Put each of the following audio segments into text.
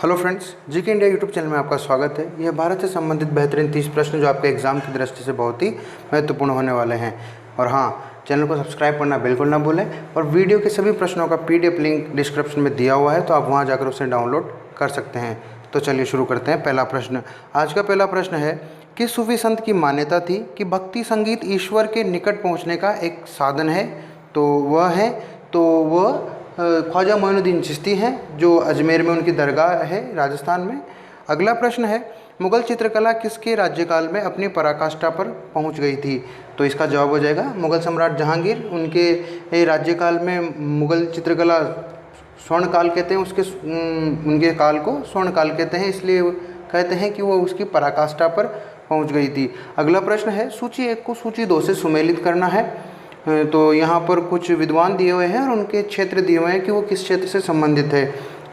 Hello friends, GK India YouTube channel में आपका स्वागत है। यह भारत से संबंधित बेहतरीन 30 प्रश्न जो आपके एग्जाम की दृष्टि से बहुत ही महत्वपूर्ण होने वाले हैं। और हाँ, चैनल को सब्सक्राइब करना बिल्कुल ना भूलें और वीडियो के सभी प्रश्नों का पीडीएफ लिंक डिस्क्रिप्शन में दिया हुआ है, तो आप वहाँ जाकर उसे डाउनलोड कर सकते हैं। तो चलिए शुरू करते हैं। पहला प्रश्न, आज का पहला प्रश्न है, किस सूफी संत की मान्यता थी कि भक्ति संगीत ईश्वर के निकट पहुँचने का एक साधन है? तो वह ख्वाजा मोइनुद्दीन चिश्ती हैं, जो अजमेर में उनकी दरगाह है, राजस्थान में। अगला प्रश्न है, मुग़ल चित्रकला किसके राज्यकाल में अपनी पराकाष्ठा पर पहुंच गई थी? तो इसका जवाब हो जाएगा मुग़ल सम्राट जहांगीर। उनके राज्यकाल में मुग़ल चित्रकला स्वर्ण काल कहते हैं, उनके काल को स्वर्ण काल कहते हैं, इसलिए कहते हैं कि वो उसकी पराकाष्ठा पर पहुँच गई थी। अगला प्रश्न है, सूची 1 को सूची 2 से सुमेलित करना है। तो यहाँ पर कुछ विद्वान दिए हुए हैं और उनके क्षेत्र दिए हुए हैं कि वो किस क्षेत्र से संबंधित है।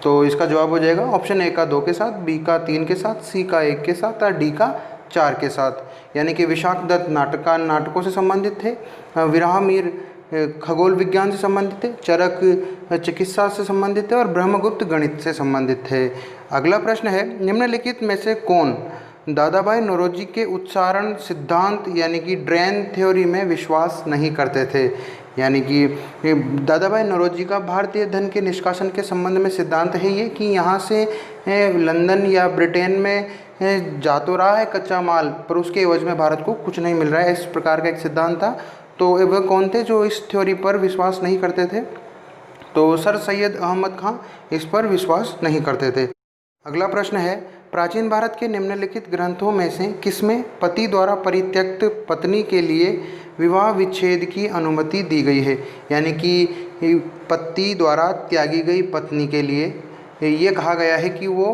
तो इसका जवाब हो जाएगा ऑप्शन ए का 2 के साथ, बी का 3 के साथ, सी का 1 के साथ और डी का 4 के साथ। यानी कि विशाख दत्त नाटकों से संबंधित थे, विराहमीर खगोल विज्ञान से संबंधित थे, चरक चिकित्सा से संबंधित थे और ब्रह्मगुप्त गणित से संबंधित थे। अगला प्रश्न है, निम्नलिखित में से कौन दादाभाई नौरोजी के उच्चारण सिद्धांत यानी कि ड्रेन थ्योरी में विश्वास नहीं करते थे? यानी कि दादाभाई नौरोजी का भारतीय धन के निष्कासन के संबंध में सिद्धांत है ये कि यहाँ से लंदन या ब्रिटेन में जा तो रहा है कच्चा माल, पर उसके एवज में भारत को कुछ नहीं मिल रहा है। इस प्रकार का एक सिद्धांत था। तो वह कौन थे जो इस थ्योरी पर विश्वास नहीं करते थे? तो सर सैयद अहमद खां इस पर विश्वास नहीं करते थे। अगला प्रश्न है, प्राचीन भारत के निम्नलिखित ग्रंथों में से किसमें पति द्वारा परित्यक्त पत्नी के लिए विवाह विच्छेद की अनुमति दी गई है? यानी कि पति द्वारा त्यागी गई पत्नी के लिए ये कहा गया है कि वो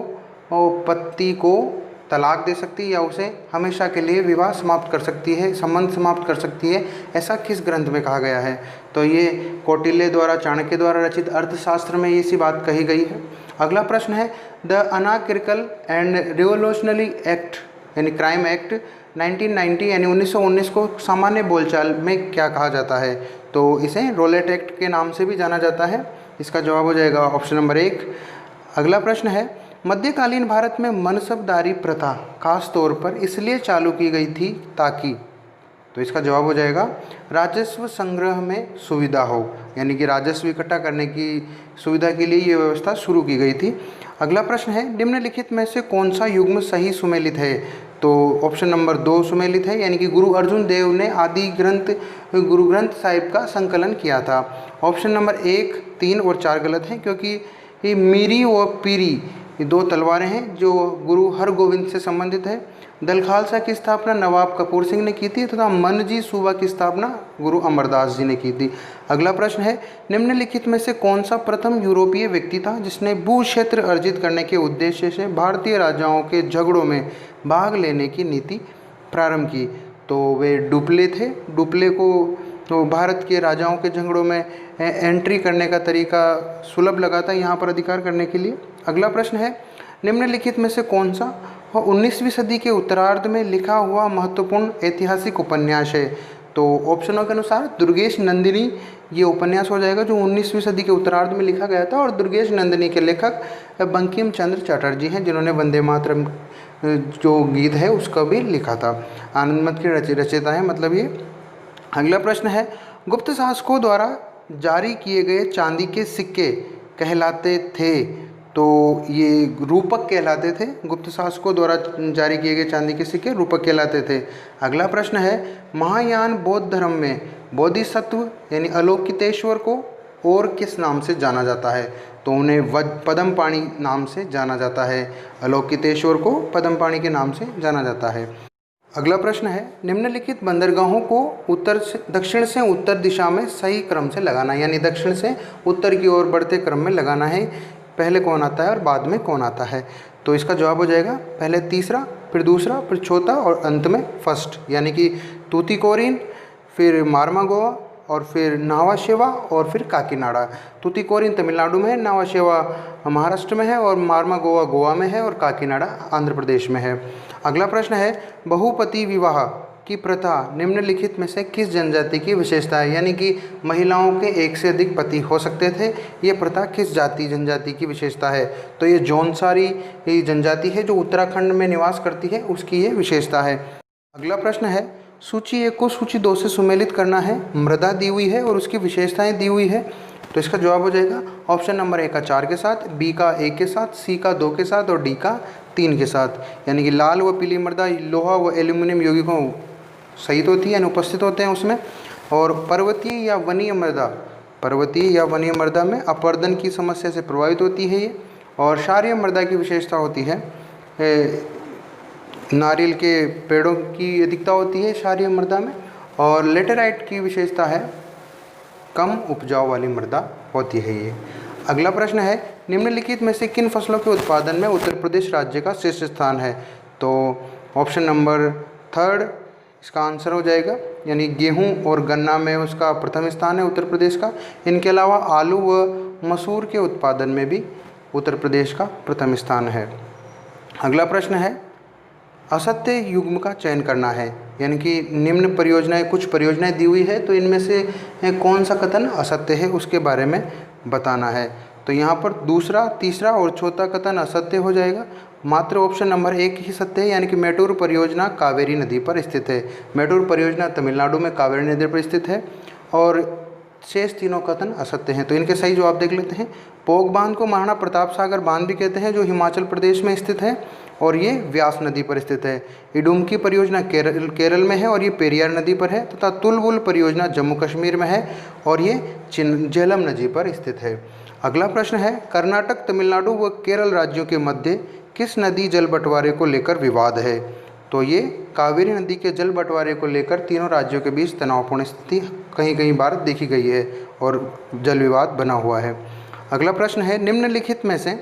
पति को तलाक दे सकती है या उसे हमेशा के लिए विवाह समाप्त कर सकती है, संबंध समाप्त कर सकती है। ऐसा किस ग्रंथ में कहा गया है? तो ये कौटिल्य द्वारा, चाणक्य द्वारा रचित अर्थशास्त्र में ये सी बात कही गई है। अगला प्रश्न है, the anarchical and revolutionary act यानी क्राइम एक्ट 1990 यानी 1919 को सामान्य बोलचाल में क्या कहा जाता है? तो इसे रोलेट एक्ट के नाम से भी जाना जाता है। इसका जवाब हो जाएगा ऑप्शन नंबर 1। अगला प्रश्न है, मध्यकालीन भारत में मनसबदारी प्रथा खास तौर पर इसलिए चालू की गई थी ताकि, तो इसका जवाब हो जाएगा राजस्व संग्रह में सुविधा हो, यानी कि राजस्व इकट्ठा करने की सुविधा के लिए ये व्यवस्था शुरू की गई थी। अगला प्रश्न है, निम्नलिखित में से कौन सा युग्म सही सुमेलित है? तो ऑप्शन नंबर 2 सुमेलित है, यानी कि गुरु अर्जुन देव ने आदि ग्रंथ गुरु ग्रंथ साहिब का संकलन किया था। ऑप्शन नंबर 1, 3 और 4 गलत हैं, क्योंकि ये मीरी व पीरी ये 2 तलवारें हैं जो गुरु हरगोविंद से संबंधित है। दल खालसा की स्थापना नवाब कपूर सिंह ने की थी तथा मनजी सूबा की स्थापना गुरु अमरदास जी ने की थी। अगला प्रश्न है, निम्नलिखित में से कौन सा प्रथम यूरोपीय व्यक्ति था जिसने भू क्षेत्र अर्जित करने के उद्देश्य से भारतीय राजाओं के झगड़ों में भाग लेने की नीति प्रारंभ की? तो वे डुप्ले थे। डुप्ले को तो भारत के राजाओं के झगड़ों में एंट्री करने का तरीका सुलभ लगा था यहाँ पर अधिकार करने के लिए। अगला प्रश्न है, निम्नलिखित में से कौन सा 19वीं सदी के उत्तरार्ध में लिखा हुआ महत्वपूर्ण ऐतिहासिक उपन्यास है? तो ऑप्शनों के अनुसार दुर्गेश नंदिनी ये उपन्यास हो जाएगा जो 19वीं सदी के उत्तरार्ध में लिखा गया था, और दुर्गेश नंदिनी के लेखक बंकिम चंद्र चटर्जी हैं, जिन्होंने वंदे मातरम जो गीत है उसका भी लिखा था। आनंदमठ के रचयिता है मतलब ये। अगला प्रश्न है, गुप्त शासकों द्वारा जारी किए गए चांदी के सिक्के कहलाते थे? तो ये रूपक कहलाते थे। गुप्त शासकों द्वारा जारी किए गए चांदी के सिक्के रूपक कहलाते थे। अगला प्रश्न है, महायान बौद्ध धर्म में बोधिसत्व यानी अलोकितेश्वर को और किस नाम से जाना जाता है? तो उन्हें पद्मपाणि नाम से जाना जाता है। अलोकितेश्वर को पद्मपाणि के नाम से जाना जाता है। अगला प्रश्न है, निम्नलिखित बंदरगाहों को दक्षिण से उत्तर दिशा में सही क्रम से लगाना, यानी दक्षिण से उत्तर की ओर बढ़ते क्रम में लगाना है। पहले कौन आता है और बाद में कौन आता है? तो इसका जवाब हो जाएगा पहले तीसरा, फिर दूसरा, फिर चौथा और अंत में फर्स्ट, यानी कि तूतीकोरिन, फिर मार्मागोवा और फिर नावाशेवा और फिर काकीनाडा। तूतीकोरिन तमिलनाडु में है, नावाशेवा महाराष्ट्र में है और मार्मागोवा गोवा में है और काकीनाडा आंध्र प्रदेश में है। अगला प्रश्न है, बहुपति विवाह की प्रथा निम्नलिखित में से किस जनजाति की विशेषता है? यानी कि महिलाओं के एक से अधिक पति हो सकते थे, ये प्रथा किस जनजाति की विशेषता है? तो ये जौनसारी जनजाति है जो उत्तराखंड में निवास करती है, उसकी ये विशेषता है। अगला प्रश्न है, सूची 1 को सूची 2 से सुमेलित करना है। मृदा दी हुई है और उसकी विशेषताएं दी हुई है, तो इसका जवाब हो जाएगा ऑप्शन नंबर ए का 4 के साथ, बी का 1 के साथ, सी का 2 के साथ और डी का 3 के साथ। यानी कि लाल व पीली मृदा लोहा व एल्यूमिनियम यौगिकों सहित होती है, यानी उपस्थित होते हैं उसमें। और पर्वतीय या वनीय मृदा में अपरदन की समस्या से प्रभावित होती है ये। और क्षारीय मृदा की विशेषता होती है नारियल के पेड़ों की अधिकता होती है क्षारीय मृदा में। और लेटेराइट की विशेषता है कम उपजाऊ वाली मृदा होती है ये। अगला प्रश्न है, निम्नलिखित में से किन फसलों के उत्पादन में उत्तर प्रदेश राज्य का शीर्ष स्थान है? तो ऑप्शन नंबर 3 इसका आंसर हो जाएगा, यानी गेहूं और गन्ना में उसका प्रथम स्थान है उत्तर प्रदेश का। इनके अलावा आलू व मसूर के उत्पादन में भी उत्तर प्रदेश का प्रथम स्थान है। अगला प्रश्न है, असत्य युग्म का चयन करना है, यानी कि निम्न परियोजनाएं, कुछ परियोजनाएं दी हुई है, तो इनमें से कौन सा कथन असत्य है उसके बारे में बताना है। तो यहाँ पर दूसरा, तीसरा और चौथा कथन असत्य हो जाएगा। मात्र ऑप्शन नंबर 1 ही सत्य है, यानी कि मेटूर परियोजना कावेरी नदी पर स्थित है। मेटूर परियोजना तमिलनाडु में कावेरी नदी पर स्थित है और शेष तीनों कथन असत्य हैं। तो इनके सही जवाब देख लेते हैं। पोग बांध को महाराणा प्रताप सागर बांध भी कहते हैं, जो हिमाचल प्रदेश में स्थित है और ये व्यास नदी पर स्थित है। इडुमकी परियोजना केरल में है और ये पेरियार नदी पर है, तथा तुलबुल परियोजना जम्मू कश्मीर में है और ये झेलम नदी पर स्थित है। अगला प्रश्न है, कर्नाटक, तमिलनाडु व केरल राज्यों के मध्य किस नदी जल बंटवारे को लेकर विवाद है? तो ये कावेरी नदी के जल बंटवारे को लेकर तीनों राज्यों के बीच तनावपूर्ण स्थिति कहीं कहीं बार देखी गई है और जल विवाद बना हुआ है। अगला प्रश्न है, निम्नलिखित में से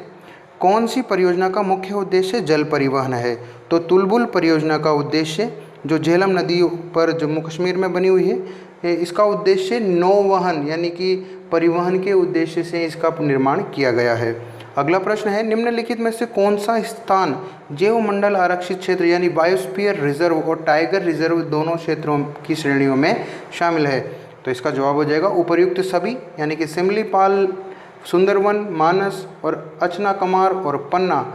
कौन सी परियोजना का मुख्य उद्देश्य जल परिवहन है? तो तुलबुल परियोजना का उद्देश्य, जो झेलम नदी पर जम्मू कश्मीर में बनी हुई है, इसका उद्देश्य नौवहन यानी कि परिवहन के उद्देश्य से इसका निर्माण किया गया है। अगला प्रश्न है, निम्नलिखित में से कौन सा स्थान जैवमंडल आरक्षित क्षेत्र यानी बायोस्फीयर रिजर्व और टाइगर रिजर्व दोनों क्षेत्रों की श्रेणियों में शामिल है? तो इसका जवाब हो जाएगा उपर्युक्त सभी, यानी कि सिमलीपाल, सुंदरवन, मानस और अचनाकमार और पन्ना,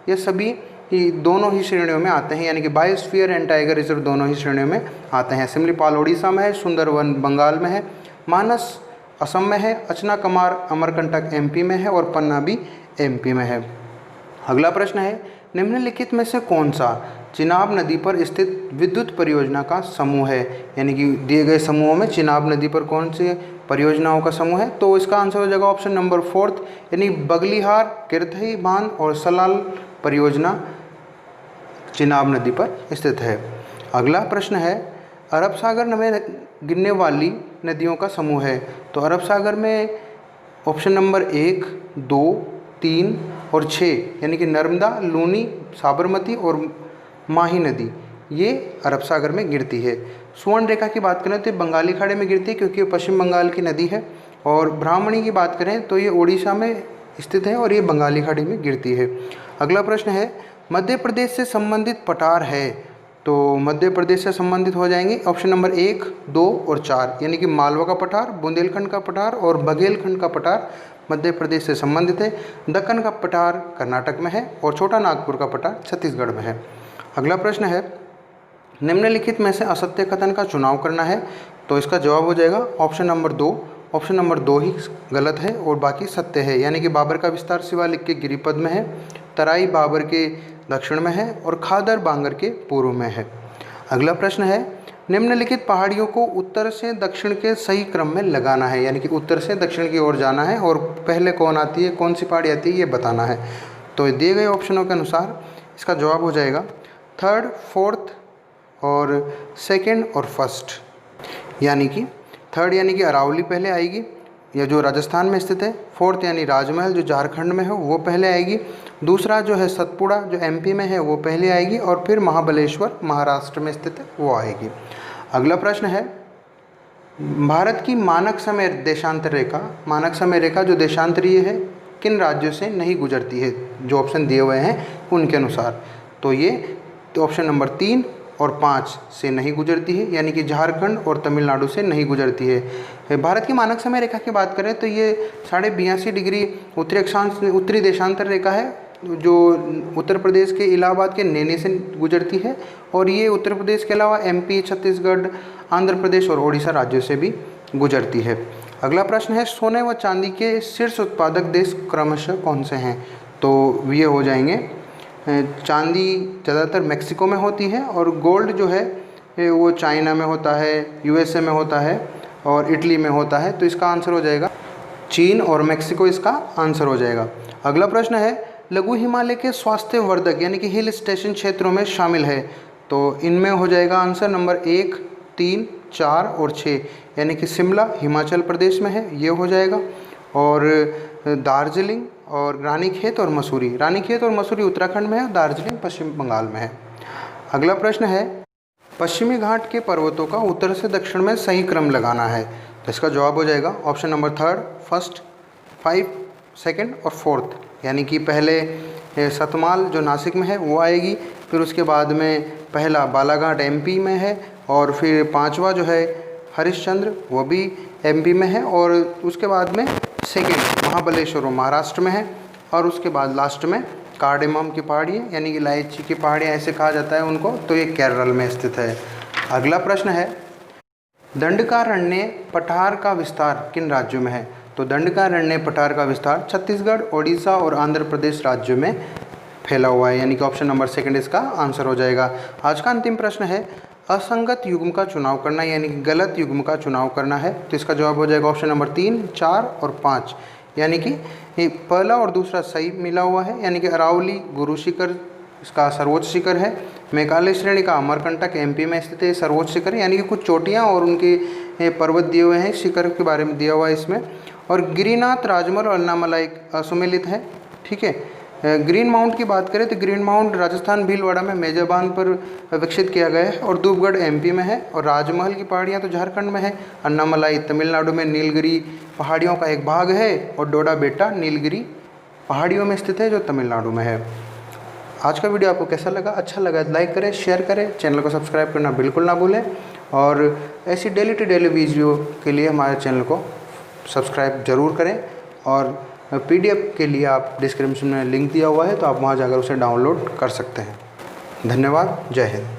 ये सभी दोनों ही श्रेणियों में आते हैं, यानी कि बायोस्फीयर एंड टाइगर रिजर्व दोनों ही श्रेणियों में आते हैं। सिमलीपाल उड़ीसा में है, सुंदरवन बंगाल में है, मानस असम में है, अचनाकमार अमरकंटक एमपी में है और पन्ना भी एमपी में है। अगला प्रश्न है, निम्नलिखित में से कौन सा चिनाब नदी पर स्थित विद्युत परियोजना का समूह है? यानी कि दिए गए समूहों में चिनाब नदी पर कौन से परियोजनाओं का समूह है? तो इसका आंसर हो जाएगा ऑप्शन नंबर 4, यानी बगलीहार, किरथई बांध और सलाल परियोजना चिनाब नदी पर स्थित है। अगला प्रश्न है, अरब सागर में गिरने वाली नदियों का समूह है। तो अरब सागर में ऑप्शन नंबर 1, 2, 3 और 6, यानी कि नर्मदा, लूनी, साबरमती और माही नदी, ये अरब सागर में गिरती है। स्वर्ण रेखा की बात करें तो ये बंगाली खाड़ी में गिरती है, क्योंकि ये पश्चिम बंगाल की नदी है। और ब्राह्मणी की बात करें तो ये उड़ीसा में स्थित है और ये बंगाली खाड़ी में गिरती है। अगला प्रश्न है, मध्य प्रदेश से संबंधित पठार है। तो मध्य प्रदेश से संबंधित हो जाएंगे ऑप्शन नंबर 1, 2 और 4, यानी कि मालवा का पठार, बुंदेलखंड का पठार और बघेलखंड का पठार मध्य प्रदेश से संबंधित है। दक्कन का पठार कर्नाटक में है और छोटा नागपुर का पठार छत्तीसगढ़ में है। अगला प्रश्न है, निम्नलिखित में से असत्य कथन का चुनाव करना है। तो इसका जवाब हो जाएगा ऑप्शन नंबर 2। ऑप्शन नंबर 2 ही गलत है और बाकी सत्य है, यानी कि बाबर का विस्तार शिवालिक के गिरिपद में है, तराई बाबर के दक्षिण में है और खादर बांगर के पूर्व में है। अगला प्रश्न है, निम्नलिखित पहाड़ियों को उत्तर से दक्षिण के सही क्रम में लगाना है, यानी कि उत्तर से दक्षिण की ओर जाना है और पहले कौन आती है, कौन सी पहाड़ी आती है, ये बताना है। तो दिए गए ऑप्शनों के अनुसार इसका जवाब हो जाएगा 3rd, 4th और 2nd और 1st, यानी कि 3rd यानी कि अरावली पहले आएगी, या जो राजस्थान में स्थित है। 4th यानी राजमहल जो झारखंड में है वो पहले आएगी। दूसरा जो है सतपुड़ा जो एमपी में है वो पहले आएगी और फिर महाबलेश्वर महाराष्ट्र में स्थित है वो आएगी। अगला प्रश्न है, भारत की मानक समय देशांतर रेखा जो देशांतरीय है किन राज्यों से नहीं गुजरती है, जो ऑप्शन दिए हुए हैं उनके अनुसार। तो ये ऑप्शन नंबर 3, और 5 से नहीं गुजरती है, यानी कि झारखंड और तमिलनाडु से नहीं गुजरती है। भारत की मानक समय रेखा की बात करें तो ये 82.5 डिग्री उत्तरी देशांतर रेखा है, जो उत्तर प्रदेश के इलाहाबाद के नैनी से गुजरती है, और ये उत्तर प्रदेश के अलावा MP, छत्तीसगढ़, आंध्र प्रदेश और ओडिशा राज्यों से भी गुजरती है। अगला प्रश्न है, सोने व चांदी के शीर्ष उत्पादक देश क्रमशः कौन से हैं? तो ये हो जाएंगे, चांदी ज़्यादातर मेक्सिको में होती है, और गोल्ड जो है वो चाइना में होता है, USA में होता है और इटली में होता है। तो इसका आंसर हो जाएगा चीन और मेक्सिको, इसका आंसर हो जाएगा। अगला प्रश्न है, लघु हिमालय के स्वास्थ्य वर्धक यानी कि हिल स्टेशन क्षेत्रों में शामिल है? तो इनमें हो जाएगा आंसर नंबर 1, 3, 4 और 6, यानी कि शिमला हिमाचल प्रदेश में है, ये हो जाएगा, और दार्जिलिंग और रानीखेत और मसूरी, रानीखेत और मसूरी उत्तराखंड में है, दार्जिलिंग पश्चिम बंगाल में है। अगला प्रश्न है, पश्चिमी घाट के पर्वतों का उत्तर से दक्षिण में सही क्रम लगाना है? तो इसका जवाब हो जाएगा ऑप्शन नंबर 3, फर्स्ट, 5, सेकंड और 4th, यानी कि पहले सतमाल जो नासिक में है वो आएगी, फिर उसके बाद में पहला बालाघाट MP में है, और फिर 5वां जो है हरिश्चंद्र वो भी MP में है, और उसके बाद में सेकंड महाबलेश्वर महाराष्ट्र में है, और उसके बाद लास्ट में कार्डेमम की पहाड़ी यानी कि इलायची की पहाड़ियाँ ऐसे कहा जाता है उनको, तो ये केरल में स्थित है। अगला प्रश्न है, दंडकारण्य पठार का विस्तार किन राज्यों में है? तो दंडकारण्य पठार का विस्तार छत्तीसगढ़, ओडिशा और आंध्र प्रदेश राज्यों में फैला हुआ है, यानी कि ऑप्शन नंबर 2 इसका आंसर हो जाएगा। आज का अंतिम प्रश्न है, असंगत युग्म का चुनाव करना यानी कि गलत युग्म का चुनाव करना है? तो इसका जवाब हो जाएगा ऑप्शन नंबर 3, 4 और 5, यानी कि ये पहला और दूसरा सही मिला हुआ है, यानी कि अरावली गुरु शिखर इसका सर्वोच्च शिखर है, मेघालय श्रेणी का अमरकंटक MP में स्थित है सर्वोच्च शिखर, यानी कि कुछ चोटियाँ और उनके पर्वत दिए हुए हैं, शिखर के बारे में दिया हुआ है इसमें, और गिरिनाथ, राजमहल और अन्नामलाई असुमेलित है। ठीक है, ग्रीन माउंट की बात करें तो ग्रीन माउंट राजस्थान भीलवाड़ा में मेजबान पर विकसित किया गया है, और धूपगढ़ MP में है, और राजमहल की पहाड़ियाँ तो झारखंड में है, अन्नामलाई तमिलनाडु में नीलगिरी पहाड़ियों का एक भाग है, और डोडा बेटा नीलगिरी पहाड़ियों में स्थित है जो तमिलनाडु में है। आज का वीडियो आपको कैसा लगा? अच्छा लगा तो लाइक करें, शेयर करें, चैनल को सब्सक्राइब करना बिल्कुल ना भूलें, और ऐसी डेली टू डेली वीडियो के लिए हमारे चैनल को सब्सक्राइब ज़रूर करें, और PDF के लिए आप डिस्क्रिप्शन में लिंक दिया हुआ है, तो आप वहाँ जाकर उसे डाउनलोड कर सकते हैं। धन्यवाद, जय हिंद।